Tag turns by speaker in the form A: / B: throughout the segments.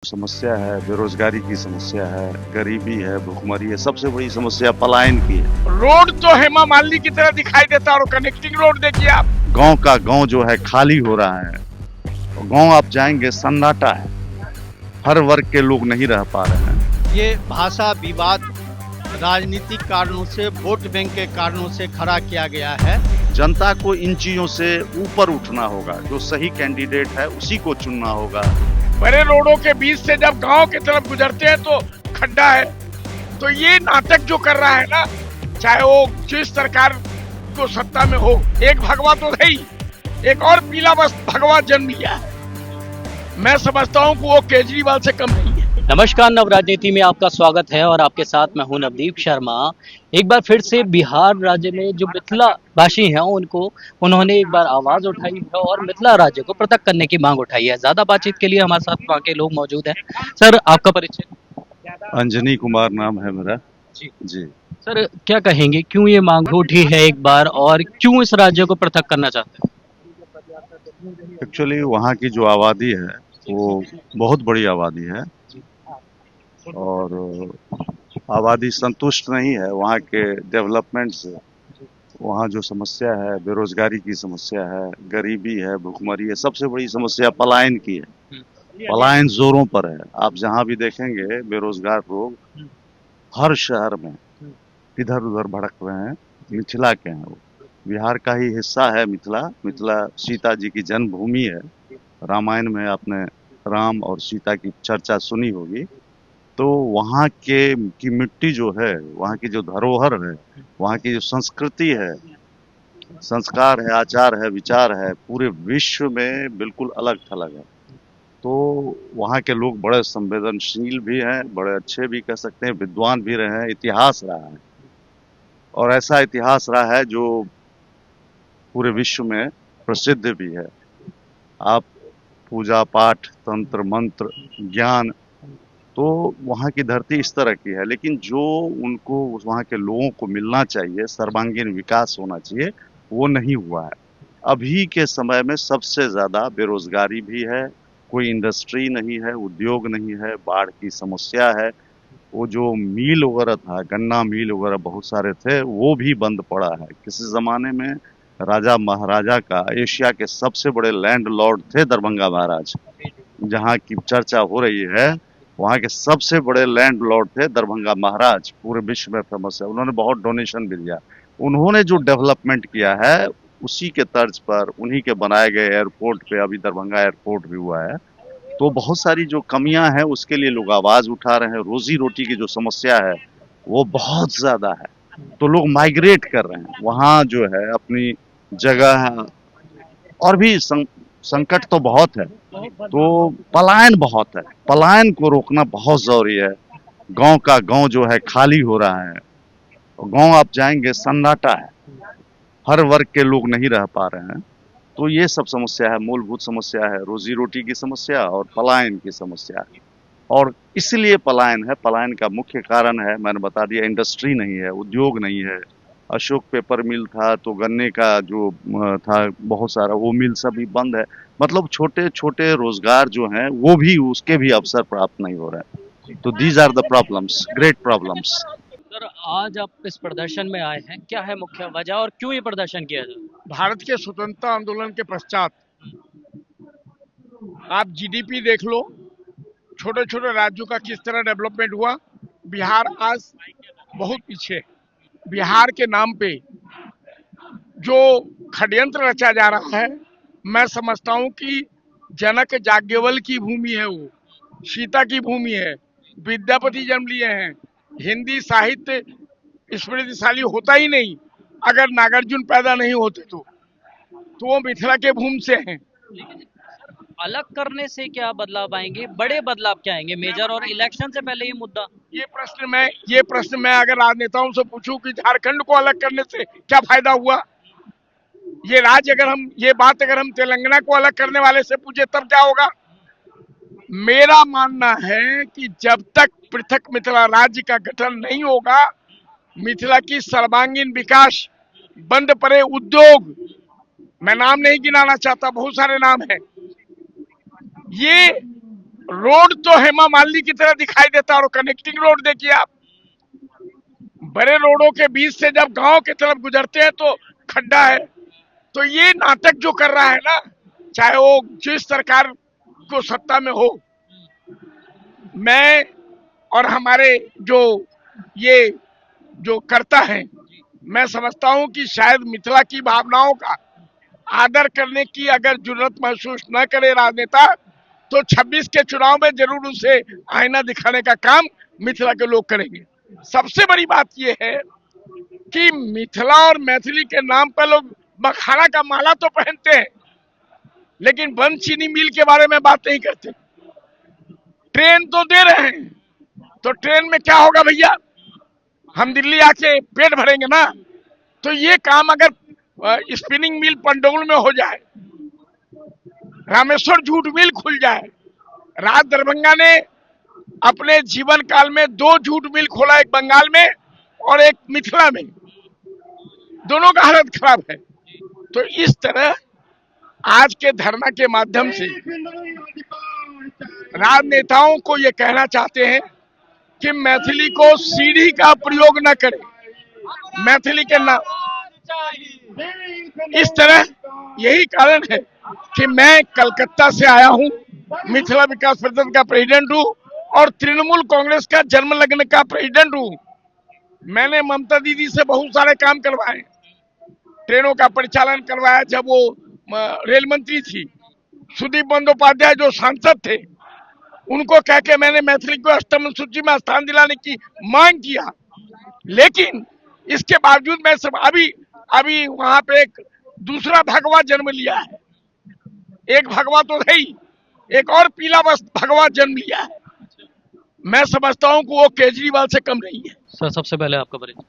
A: समस्या है, बेरोजगारी की समस्या है, गरीबी है, भुखमरी है, सबसे बड़ी समस्या पलायन की है।
B: रोड तो हेमा मालिनी की तरह दिखाई देता है और कनेक्टिंग रोड देखिए आप।
A: गांव का गांव जो है खाली हो रहा है। गांव आप जाएंगे सन्नाटा है, हर वर्ग के लोग नहीं रह पा रहे हैं।
C: ये भाषा विवाद राजनीतिक कारणों से, वोट बैंक के कारणों से खड़ा किया गया है।
A: जनता को इन चीजों से ऊपर उठना होगा, जो सही कैंडिडेट है उसी को चुनना होगा।
B: बड़े रोडों के बीच से जब गांव की तरफ गुजरते हैं तो खड्डा है। तो ये नाटक जो कर रहा है ना, चाहे वो जिस सरकार को सत्ता में हो, एक भगवा तो है ही, एक और पीला बस भगवा जन्म लिया है। मैं समझता हूँ कि वो केजरीवाल से कम नहीं है।
D: नमस्कार, नव राजनीति में आपका स्वागत है और आपके साथ मैं हूं नवदीप शर्मा। एक बार फिर से बिहार राज्य में जो मिथिला भाषी हैं उन्होंने एक बार आवाज उठाई है और मिथिला राज्य को पृथक करने की मांग उठाई है। ज्यादा बातचीत के लिए हमारे साथ वहाँ के लोग मौजूद हैं। सर, आपका परिचय?
A: अंजनी कुमार नाम है मेरा। जी
D: सर, क्या कहेंगे, क्यों ये मांग उठी है एक बार और क्यों इस राज्य को पृथक करना चाहते हैं?
A: एक्चुअली वहाँ की जो आबादी है वो बहुत बड़ी आबादी है और आबादी संतुष्ट नहीं है वहाँ के डेवलपमेंट से। वहाँ जो समस्या है, बेरोजगारी की समस्या है, गरीबी है, भुखमरी है, सबसे बड़ी समस्या पलायन की है। पलायन जोरों पर है। आप जहाँ भी देखेंगे बेरोजगार लोग हर शहर में इधर उधर भड़क रहे हैं। मिथिला के हैं, वो बिहार का ही हिस्सा है। मिथिला सीता जी की जन्मभूमि है। रामायण में आपने राम और सीता की चर्चा सुनी होगी। तो वहाँ की मिट्टी जो है, वहाँ की जो धरोहर है, वहाँ की जो संस्कृति है, संस्कार है, आचार है, विचार है, पूरे विश्व में बिल्कुल अलग थलग है। तो वहाँ के लोग बड़े संवेदनशील भी हैं, बड़े अच्छे भी कह सकते हैं, विद्वान भी रहे हैं, इतिहास रहा है और ऐसा इतिहास रहा है जो पूरे विश्व में प्रसिद्ध भी है। आप पूजा पाठ, तंत्र मंत्र, ज्ञान, तो वहाँ की धरती इस तरह की है। लेकिन जो उनको वहाँ के लोगों को मिलना चाहिए, सर्वांगीण विकास होना चाहिए, वो नहीं हुआ है। अभी के समय में सबसे ज़्यादा बेरोजगारी भी है, कोई इंडस्ट्री नहीं है, उद्योग नहीं है, बाढ़ की समस्या है। वो जो मिल वगैरह था, गन्ना मिल वगैरह बहुत सारे थे, वो भी बंद पड़ा है। किसी ज़माने में राजा महाराजा का एशिया के सबसे बड़े लैंड लॉर्ड थे दरभंगा महाराज, जहाँ की चर्चा हो रही है। वहाँ के सबसे बड़े लैंड लॉर्ड थे दरभंगा महाराज, पूरे विश्व में फेमस है। उन्होंने बहुत डोनेशन भी दिया। उन्होंने जो डेवलपमेंट किया है उसी के तर्ज पर उन्हीं के बनाए गए एयरपोर्ट पे अभी दरभंगा एयरपोर्ट भी हुआ है। तो बहुत सारी जो कमियां हैं उसके लिए लोग आवाज उठा रहे हैं। रोजी रोटी की जो समस्या है वो बहुत ज्यादा है, तो लोग माइग्रेट कर रहे हैं वहाँ जो है अपनी जगह है। और भी संकट तो बहुत है, तो पलायन बहुत है। पलायन को रोकना बहुत जरूरी है। गांव का गांव जो है खाली हो रहा है। गांव आप जाएंगे सन्नाटा है, हर वर्ग के लोग नहीं रह पा रहे हैं। तो ये सब समस्या है, मूलभूत समस्या है, रोजी रोटी की समस्या और पलायन की समस्या है। और इसलिए पलायन है, पलायन का मुख्य कारण है, मैंने बता दिया, इंडस्ट्री नहीं है, उद्योग नहीं है। अशोक पेपर मिल था तो गन्ने का जो था बहुत सारा, वो मिल सभी बंद है। मतलब छोटे छोटे रोजगार जो हैं वो भी, उसके भी अवसर प्राप्त नहीं हो रहे हैं। तो these are the problems, great problems.
D: Sir, आज आप इस प्रदर्शन में आए हैं, क्या है मुख्य वजह और क्यों ये प्रदर्शन किया जाए?
B: भारत के स्वतंत्रता आंदोलन के पश्चात आप जीडीपी देख लो, छोटे छोटे राज्यों का किस तरह डेवलपमेंट हुआ। बिहार आज बहुत पीछे है। बिहार के नाम पे जो षड्यंत्र रचा जा रहा है, मैं समझता हूँ कि जनक जाज्ञवल की भूमि है, वो सीता की भूमि है, विद्यापति जन्म लिए हैं। हिंदी साहित्य स्मृतिशाली होता ही नहीं अगर नागार्जुन पैदा नहीं होते। तो वो मिथिला के भूमि से हैं।
D: अलग करने से क्या बदलाव आएंगे, बड़े बदलाव क्या आएंगे मेजर, और इलेक्शन से पहले ये मुद्दा?
B: ये प्रश्न मैं अगर राजनेताओं से पूछूं कि झारखंड को अलग करने से क्या फायदा हुआ, ये बात अगर हम तेलंगाना को अलग करने वाले से पूछे तब क्या होगा। मेरा मानना है कि जब तक पृथक मिथिला राज्य का गठन नहीं होगा, मिथिला की सर्वांगीण विकास, बंद पड़े उद्योग, मैं नाम नहीं गिनाना चाहता, बहुत सारे नाम हैं, ये रोड तो हेमा मालिनी की तरह दिखाई देता है, और कनेक्टिंग रोड देखिए आप, बड़े रोडों के बीच से जब गांव की तरफ गुजरते हैं तो खड्डा है। तो ये नाटक जो कर रहा है ना, चाहे वो जिस सरकार को सत्ता में हो, मैं और हमारे जो ये जो करता है, मैं समझता हूं कि शायद मिथिला की भावनाओं का आदर करने की अगर जरूरत महसूस न करे राजनेता, तो 26 के चुनाव में जरूर उसे आईना दिखाने का काम मिथिला के लोग करेंगे। सबसे बड़ी बात यह है कि मिथिला और मैथिली के नाम पर लोग मखाना का माला तो पहनते हैं, लेकिन बंद चीनी मिल के बारे में बात नहीं करते। ट्रेन तो दे रहे हैं, तो ट्रेन में क्या होगा भैया, हम दिल्ली आके पेट भरेंगे ना। तो ये काम अगर स्पिनिंग मिल पंडोल में हो जाए, रामेश्वर जूट मिल खुल जाए, राज दरभंगा ने अपने जीवन काल में 2 जूट मिल खोला, एक बंगाल में और एक मिथिला में, दोनों का हालत खराब है। तो इस तरह आज के धरना के माध्यम से राजनेताओं को ये कहना चाहते हैं कि मैथिली को सीढ़ी का प्रयोग न करें, मैथिली के नाम। इस तरह यही कारण है कि मैं कलकत्ता से आया हूं, मिथिला विकास परिषद का प्रेसिडेंट हूं और तृणमूल कांग्रेस का जन्म लग्न का प्रेसिडेंट हूं। मैंने ममता दीदी से बहुत सारे काम करवाए, ट्रेनों का परिचालन करवाया जब वो रेल मंत्री थी। सुदीप बंदोपाध्याय जो सांसद थे, उनको कह के मैंने मैथिली को अष्टम सूची में स्थान दिलाने की मांग किया। लेकिन इसके बावजूद मैं सब अभी वहां पे एक दूसरा भगवा जन्म लिया है। एक भगवा तो है ही, एक और पीला बस भगवा जन्म लिया है। मैं समझता हूं कि वो केजरीवाल से कम नहीं है।
D: सर, सबसे पहले आपका परिचय।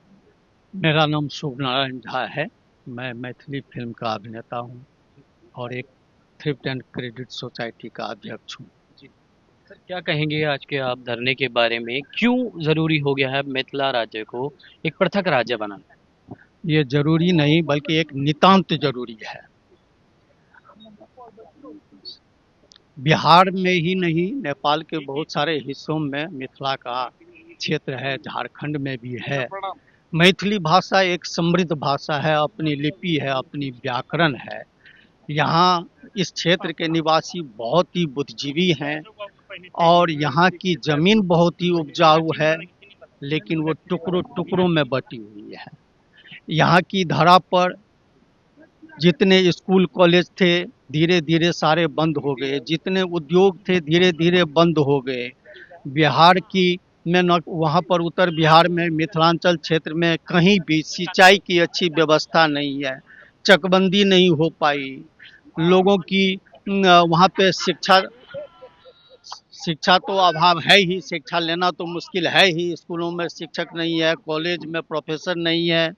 C: मेरा नाम शुभ नारायण झा है। मैं मैथिली फिल्म का अभिनेता हूं और एक थ्रिफ्ट एंड क्रेडिट सोसाइटी का अध्यक्ष हूं।
D: सर, क्या कहेंगे आज के आप धरने के बारे में? क्यों जरूरी हो गया है मिथिला राज्य को एक पृथक राज्य बनाना?
C: ये जरूरी नहीं बल्कि एक नितांत जरूरी है। बिहार में ही नहीं, नेपाल के बहुत सारे हिस्सों में मिथिला का क्षेत्र है, झारखंड में भी है। मैथिली भाषा एक समृद्ध भाषा है, अपनी लिपि है, अपनी व्याकरण है। यहाँ इस क्षेत्र के निवासी बहुत ही बुद्धिजीवी हैं और यहाँ की जमीन बहुत ही उपजाऊ है, लेकिन वो टुकड़ों टुकड़ों में बटी हुई है। यहाँ की धरा पर जितने स्कूल कॉलेज थे धीरे धीरे सारे बंद हो गए, जितने उद्योग थे धीरे धीरे बंद हो गए। बिहार की में न वहाँ पर उत्तर बिहार में मिथिलांचल क्षेत्र में कहीं भी सिंचाई की अच्छी व्यवस्था नहीं है, चकबंदी नहीं हो पाई। लोगों की वहाँ पे शिक्षा तो अभाव है ही, शिक्षा लेना तो मुश्किल है ही। स्कूलों में शिक्षक नहीं है, कॉलेज में प्रोफेसर नहीं है।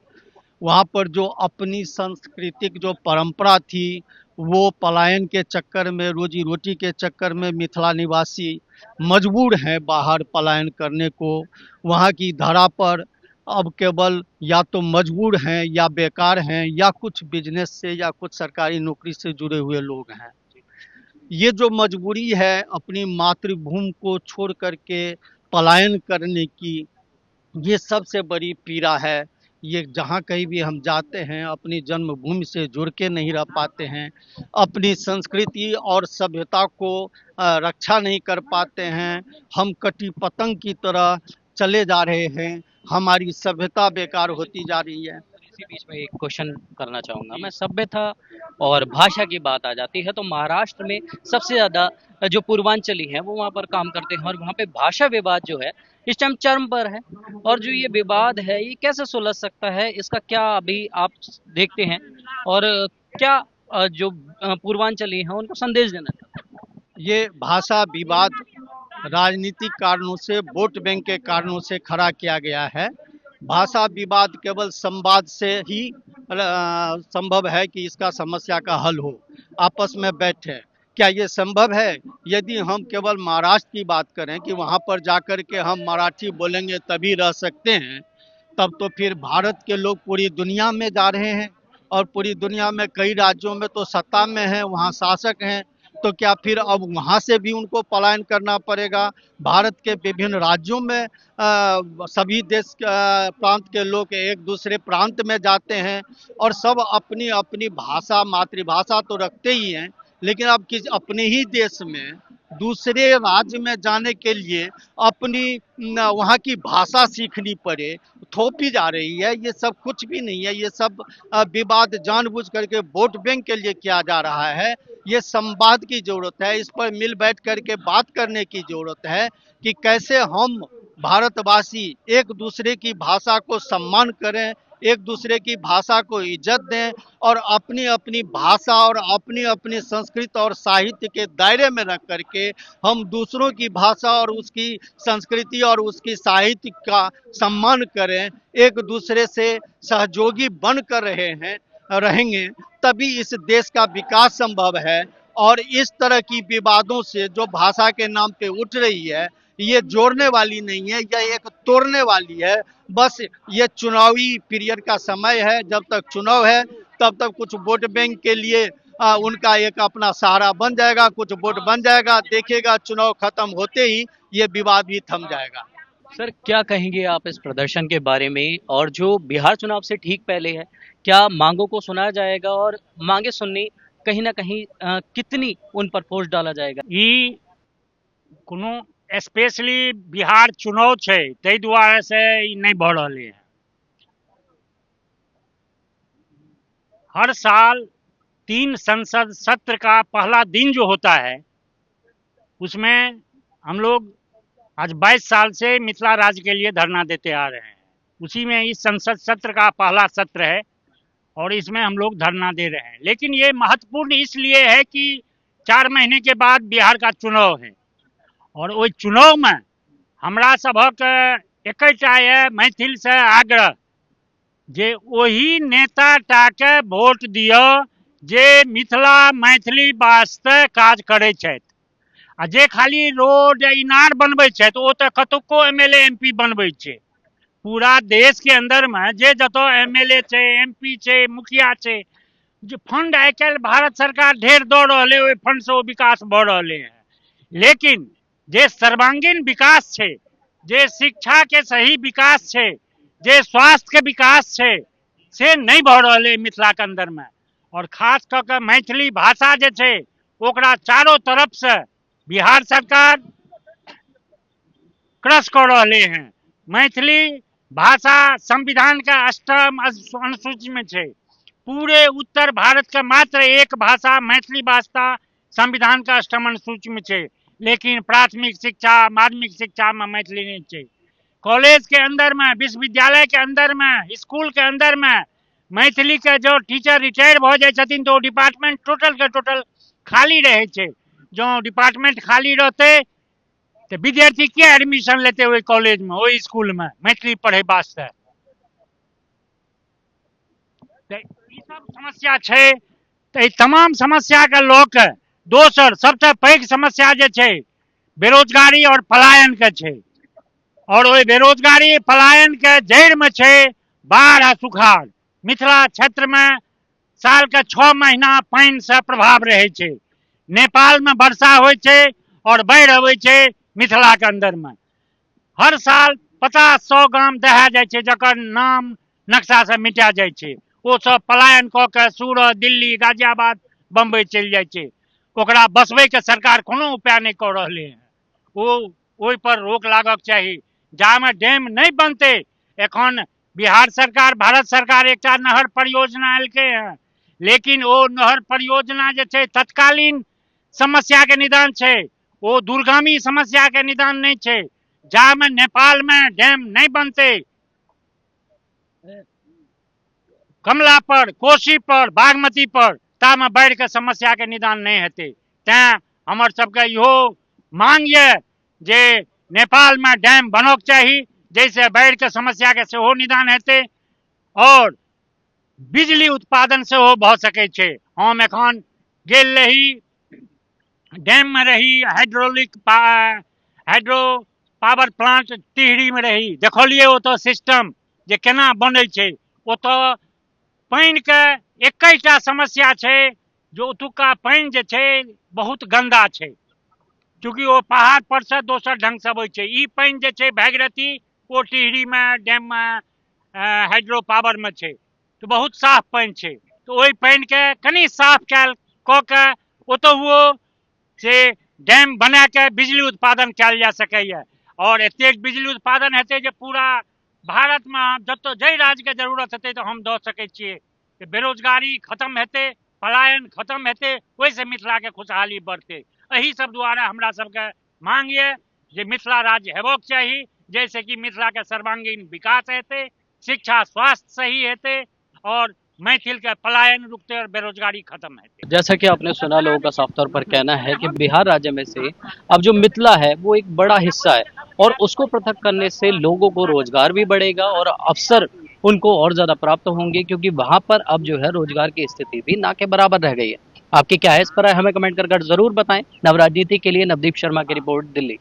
C: वहाँ पर जो अपनी सांस्कृतिक जो परंपरा थी वो पलायन के चक्कर में, रोजी रोटी के चक्कर में मिथिला निवासी मजबूर हैं बाहर पलायन करने को। वहाँ की धरा पर अब केवल या तो मजबूर हैं या बेकार हैं या कुछ बिजनेस से या कुछ सरकारी नौकरी से जुड़े हुए लोग हैं। ये जो मजबूरी है अपनी मातृभूमि को छोड़ करके पलायन करने की, ये सबसे बड़ी पीड़ा है। ये जहाँ कहीं भी हम जाते हैं अपनी जन्मभूमि से जुड़ के नहीं रह पाते हैं, अपनी संस्कृति और सभ्यता को रक्षा नहीं कर पाते हैं। हम कटी पतंग की तरह चले जा रहे हैं, हमारी सभ्यता बेकार होती जा रही है।
D: इसी बीच में एक क्वेश्चन करना चाहूँगा मैं। सभ्यता और भाषा की बात आ जाती है तो महाराष्ट्र में सबसे ज़्यादा जो पूर्वांचली हैं वो वहाँ पर काम करते हैं और वहाँ पे भाषा विवाद जो है इस टाइम चरम पर है। और जो ये विवाद है ये कैसे सुलझ सकता है, इसका क्या अभी आप देखते हैं और क्या जो पूर्वांचली हैं उनको संदेश देना चाहते हैं?
C: ये भाषा विवाद राजनीतिक कारणों से, वोट बैंक के कारणों से खड़ा किया गया है। भाषा विवाद केवल संवाद से ही संभव है कि इसका समस्या का हल हो, आपस में बैठे। क्या ये संभव है? यदि हम केवल महाराष्ट्र की बात करें कि वहाँ पर जाकर के हम मराठी बोलेंगे तभी रह सकते हैं, तब तो फिर भारत के लोग पूरी दुनिया में जा रहे हैं और पूरी दुनिया में कई राज्यों में तो सत्ता में हैं, वहाँ शासक हैं, तो क्या फिर अब वहाँ से भी उनको पलायन करना पड़ेगा? भारत के विभिन्न राज्यों में सभी देश प्रांत के लोग एक दूसरे प्रांत में जाते हैं और सब अपनी अपनी भाषा, मातृभाषा तो रखते ही हैं, लेकिन अब अपने ही देश में दूसरे राज्य में जाने के लिए अपनी वहाँ की भाषा सीखनी पड़े, थोपी जा रही है। ये सब कुछ भी नहीं है, ये सब विवाद जानबूझ करके वोट बैंक के लिए किया जा रहा है। ये संवाद की जरूरत है, इस पर मिल बैठ करके बात करने की जरूरत है कि कैसे हम भारतवासी एक दूसरे की भाषा को सम्मान करें, एक दूसरे की भाषा को इज्जत दें और अपनी अपनी भाषा और अपनी अपनी संस्कृति और साहित्य के दायरे में रख करके हम दूसरों की भाषा और उसकी संस्कृति और उसकी साहित्य का सम्मान करें, एक दूसरे से सहयोगी बन कर रहेंगे, तभी इस देश का विकास संभव है। और इस तरह की विवादों से जो भाषा के नाम पे उठ रही है, ये जोड़ने वाली नहीं है, यह एक तोड़ने वाली है। बस ये चुनावी पीरियड का समय है, जब तक चुनाव है तब तक कुछ वोट बैंक के लिए उनका एक अपना सहारा बन जाएगा, कुछ वोट बन जाएगा, देखिएगा चुनाव खत्म होते ही ये विवाद भी थम जाएगा।
D: सर, क्या कहेंगे आप इस प्रदर्शन के बारे में, और जो बिहार चुनाव से ठीक पहले है, क्या मांगों को सुना जाएगा और मांगे सुननी कहीं ना कहीं कितनी उन पर फोर्स डाला जाएगा?
E: ई कोनो स्पेशली बिहार चुनाव छै ताहि दुआरे से ई नहीं भऽ रहलै है। हर साल 3 संसद सत्र का पहला दिन जो होता है उसमें हम लोग आज 22 साल से मिथिला राज्य के लिए धरना देते आ रहे हैं। उसी में इस संसद सत्र का पहला सत्र है और इसमें हम लोग धरना दे रहे हैं। लेकिन ये महत्वपूर्ण इसलिए है कि 4 महीने के बाद बिहार का चुनाव है और ओहि चुनाव में हमरा सभक एकटा है मैथिल से आग्रह जे ओही नेता टाके वोट दिअ जे मिथिला मैथिली वास्ते काज करै छथि, आ जे खाली रोड इनार बनबै छथि ओ तऽ कतुको एमएलए एमपी बनबै छै। पूरा देश के अंदर में जे जतो एमएलए छै, एमपी छै, मुखिया छै, जे फंड आइ काल्हि भारत सरकार ढेर दऽ रहल है, ओहि फंड से ओ विकास भऽ रहले है। लेकिन जे सर्वांगीण विकास छै, जे शिक्षा के सही विकास छै, जे स्वास्थ्य के विकास छै, से नहीं भऽ रहले मिथिला के अंदर में। और खास कऽ के मैथिली भाषा जे छै ओकरा चारों तरफ से बिहार सरकार क्रश कर रहले हैं। मैथिली भाषा संविधान का 8म अनुसूची में छै। पूरे उत्तर भारत का मात्र एक भाषा मैथिली भाषा संविधान का 8म अनुसूची में छै, लेकिन प्राथमिक शिक्षा, माध्यमिक शिक्षा में मैथिली नहीं छै। कॉलेज के अंदर में, विश्वविद्यालय के अंदर में, स्कूल के अंदर में मैथिली के जो टीचर रिटायर भ जाए छथिन तो डिपार्टमेंट टोटल के टोटल खाली रहे छै। जो डिपार्टमेंट खाली रहते तो विद्यार्थी क्या एडमिशन लेते हुए कॉलेज में, वही स्कूल में मैथिली पढ़े वास्ते। सब समस्या छै, तो तमाम समस्या के लोक दोसर सबसे पैघ समस्या जे छै बेरोजगारी और पलायन के छै। और वही बेरोजगारी पलायन के जड़ में छै बाढ़ आ सुखाड़। मिथिला क्षेत्र में साल के 6 महीना पानी से प्रभाव रहे छै। नेपाल में वर्षा होय छै और बाढ़ अबै छै मिथिला के अंदर में। हर साल 50-100 गांव दहा जाय छै जकर नाम नक्शा से मिटा जाय छै। वो सब पलायन कऽ के सूरत, दिल्ली, गाजियाबाद, बम्बई चलि जाय छै। ओकरा बसबै के सरकार कोनो उपाय नहीं कऽ रहले हैं। वो ओहि पर रोक लागक चाही। जामे डैम नहीं बनते, एखन बिहार सरकार, भारत सरकार एकटा नहर परियोजना एलकै हैं, लेकिन वो नहर परियोजना जे छै तत्कालीन समस्या के निदान छै, वो दूरगामी समस्या के निदान नहीं छै। जामे नेपाल में डैम नहीं बनते, कमला पर, कोसी पर, बागमती पर, तामे बाढ़ के समस्या के निदान नहीं हेतै। तैं हमर सबके इहो मांग ये जे नेपाल में डैम बनक चाही, जैसे बाढ़ के समस्या के सेहो निदान हेतै और बिजली उत्पादन सेहो भऽ सकै छै। हम एखन गेल रही, डैम में रही, हाइड्रो पावर प्लांट टिहरी में रही, देखलिए ओतऽ सिस्टम जे केना बनै छै। ओतऽ पानि के एकटा समस्या छै, जो ओतुका पानि जे छै बहुत गंदा छै, चूँकि वो पहाड़ पर से दोसर ढंग से अबै छै। ई पानि जे छै भागीरथी ओ टिहरी में डैम में हाइड्रो पावर में छै, तो बहुत साफ पानि छै। तो ओहि पानि के कनी साफ कैल कऽ के ओतहुओ से डैम बना के बिजली उत्पादन कैल जा सकैए, और एतेक बिजली उत्पादन हेतै जे पूरा भारत में जतऽ जाहि राज्य के जरूरत हेतै तऽ हम दऽ सकै छियै। बेरोजगारी खत्म हेतै, पलायन खत्म हेतै, ओहिसँ मिथिला के खुशहाली बढ़तै। एहि सब दुआरे हमरा सबके मांग ये जे मिथिला राज्य हेबाक चाही, जैसे कि मिथिला के सर्वांगीण विकास हेतै, शिक्षा स्वास्थ्य सही हेतै और मैथिल के पलायन रुकते और बेरोजगारी खत्म है।
D: जैसा कि आपने सुना, लोगों का साफ तौर पर कहना है कि बिहार राज्य में से अब जो मिथिला है वो एक बड़ा हिस्सा है, और उसको पृथक करने से लोगों को रोजगार भी बढ़ेगा और अवसर उनको और ज्यादा प्राप्त होंगे, क्योंकि वहां पर अब जो है रोजगार की स्थिति भी ना के बराबर रह गई है। आपकी क्या है इस पर, हमें कमेंट कर जरूर बताएं। नव राजनीति के लिए नवदीप शर्मा की रिपोर्ट, दिल्ली।